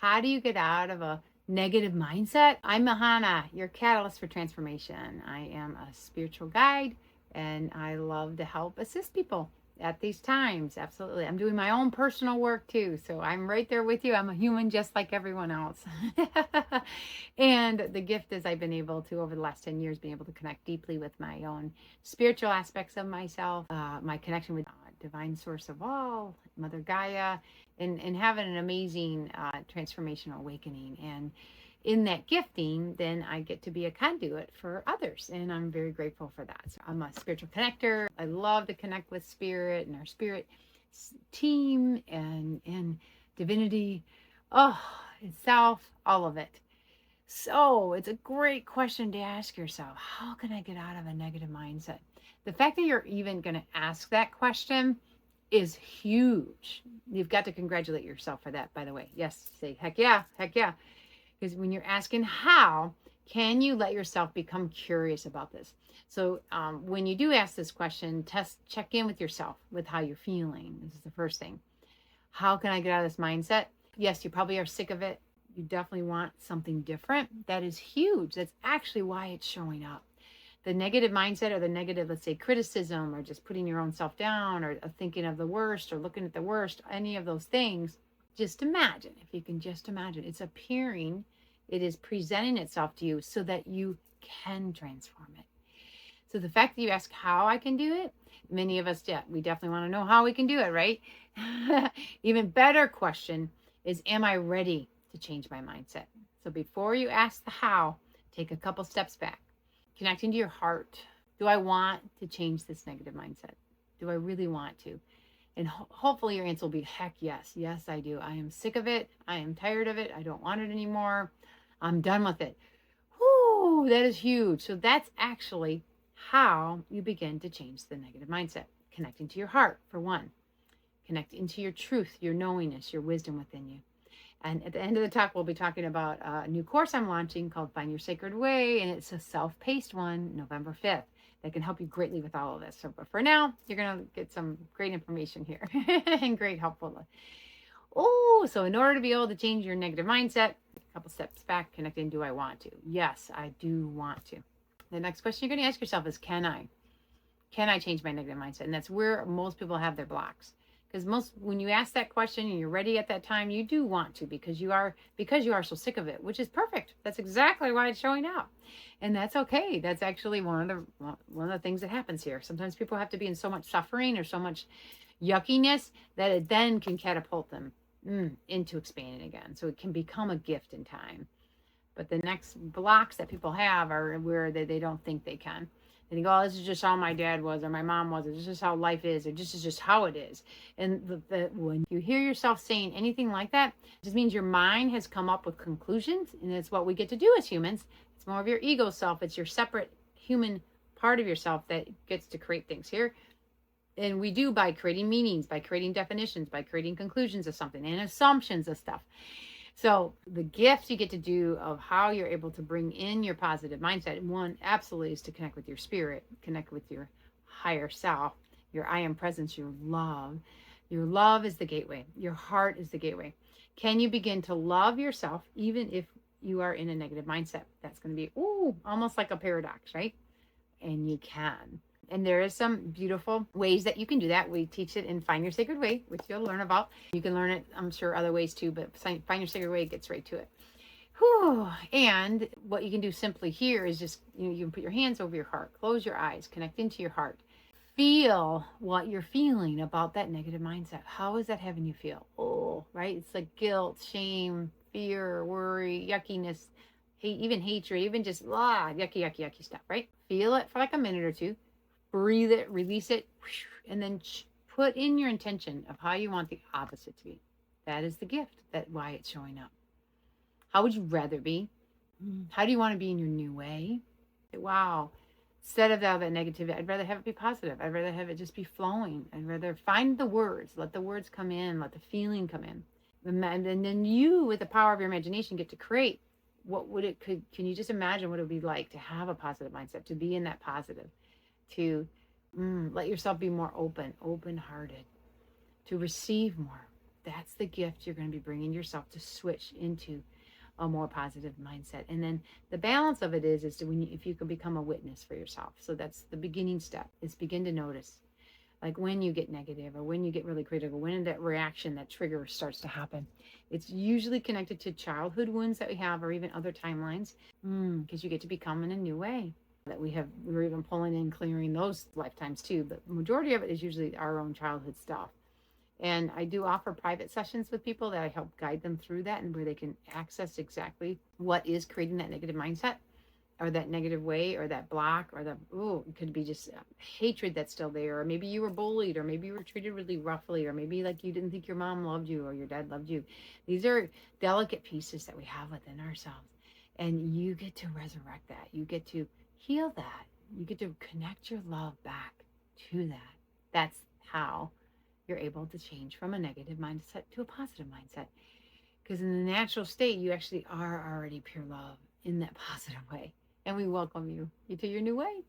How do you get out of a negative mindset? I'm Mahana, your catalyst for transformation. I am a spiritual guide and I love to help assist people at these times. Absolutely. I'm doing my own personal work too. So I'm right there with you. I'm a human just like everyone else. And the gift is I've been able to, over the last 10 years, been able to connect deeply with my own spiritual aspects of myself, my connection with divine source of all, Mother Gaia, and having an amazing transformational awakening. And in that gifting, then I get to be a conduit for others. And I'm very grateful for that. So I'm a spiritual connector. I love to connect with spirit and our spirit team and divinity. Oh, itself, all of it. So it's a great question to ask yourself. How can I get out of a negative mindset? The fact that you're even going to ask that question is huge. You've got to congratulate yourself for that, by the way. Yes, say heck yeah, heck yeah. Because when you're asking how, can you let yourself become curious about this? So when you do ask this question, check in with yourself with how you're feeling. This is the first thing. How can I get out of this mindset? Yes, you probably are sick of it. You definitely want something different. That is huge. That's actually why it's showing up. The negative mindset or the negative, let's say, criticism or just putting your own self down or thinking of the worst or looking at the worst, any of those things, just imagine, if you can just imagine, it's appearing, it is presenting itself to you so that you can transform it. So the fact that you ask how I can do it, many of us, we definitely want to know how we can do it, right? Even better question is, am I ready to change my mindset? So before you ask the how, take a couple steps back. Connecting to your heart. Do I want to change this negative mindset? Do I really want to? And hopefully your answer will be, heck yes. Yes, I do. I am sick of it. I am tired of it. I don't want it anymore. I'm done with it. Whoo, that is huge. So that's actually how you begin to change the negative mindset. Connecting to your heart, for one. Connecting to your truth, your knowingness, your wisdom within you. And at the end of the talk, we'll be talking about a new course I'm launching called Find Your Sacred Way. And it's a self-paced one, November 5th, that can help you greatly with all of this. So, but for now, you're going to get some great information here and great helpful. Oh, so in order to be able to change your negative mindset, a couple steps back, connecting, do I want to? Yes, I do want to. The next question you're going to ask yourself is, can I? Can I change my negative mindset? And that's where most people have their blocks. Because when you ask that question and you're ready at that time, you do want to, because you are so sick of it, which is perfect. That's exactly why it's showing up. And that's okay. That's actually one of the things that happens here. Sometimes people have to be in so much suffering or so much yuckiness that it then can catapult them into expanding again. So it can become a gift in time. But the next blocks that people have are where they don't think they can. They think, oh, this is just how my dad was or my mom was. Or this is just how life is. Or this is just how it is. And when you hear yourself saying anything like that, it just means your mind has come up with conclusions. And it's what we get to do as humans. It's more of your ego self. It's your separate human part of yourself that gets to create things here. And we do by creating meanings, by creating definitions, by creating conclusions of something and assumptions of stuff. So the gift you get to do of how you're able to bring in your positive mindset, one absolutely is to connect with your spirit, connect with your higher self, your I am presence, your love. Your love is the gateway. Your heart is the gateway. Can you begin to love yourself even if you are in a negative mindset? That's going to be, almost like a paradox, right? And you can. And there is some beautiful ways that you can do that. We teach it in Find Your Sacred Way, which you'll learn about. You can learn it, I'm sure, other ways too, but Find Your Sacred Way gets right to it. Whew. And what you can do simply here is just, you can put your hands over your heart, close your eyes, connect into your heart. Feel what you're feeling about that negative mindset. How is that having you feel? Oh, right? It's like guilt, shame, fear, worry, yuckiness, hate, even hatred, even just yucky stuff, right? Feel it for like a minute or two. Breathe it, release it, and then put in your intention of how you want the opposite to be. That is the gift. That's why it's showing up. How would you rather be? How do you want to be in your new way? Wow. Instead of that negativity, I'd rather have it be positive. I'd rather have it just be flowing. I'd rather find the words. Let the words come in. Let the feeling come in. And then you, with the power of your imagination, get to create. Can you just imagine what it would be like to have a positive mindset, to be in that positive? To let yourself be more open-hearted, to receive more, That's the gift you're going to be bringing yourself to switch into a more positive mindset. And then the balance of it is to if you can become a witness for yourself. So that's the beginning step, is begin to notice. Like when you get negative or when you get really critical, when that reaction, that trigger starts to happen. It's usually connected to childhood wounds that we have, or even other timelines, because you get to become in a new way that we're even pulling in, clearing those lifetimes too. But the majority of it is usually our own childhood stuff. And I do offer private sessions with people that I help guide them through that, and where they can access exactly what is creating that negative mindset, or that negative way, or that block, or it could be just hatred that's still there, or maybe you were bullied, or maybe you were treated really roughly, or maybe like you didn't think your mom loved you or your dad loved you. These are delicate pieces that we have within ourselves, and you get to resurrect that. You get to heal that. You get to connect your love back to that. That's how you're able to change from a negative mindset to a positive mindset. Because in the natural state, you actually are already pure love in that positive way. And we welcome you to your new way.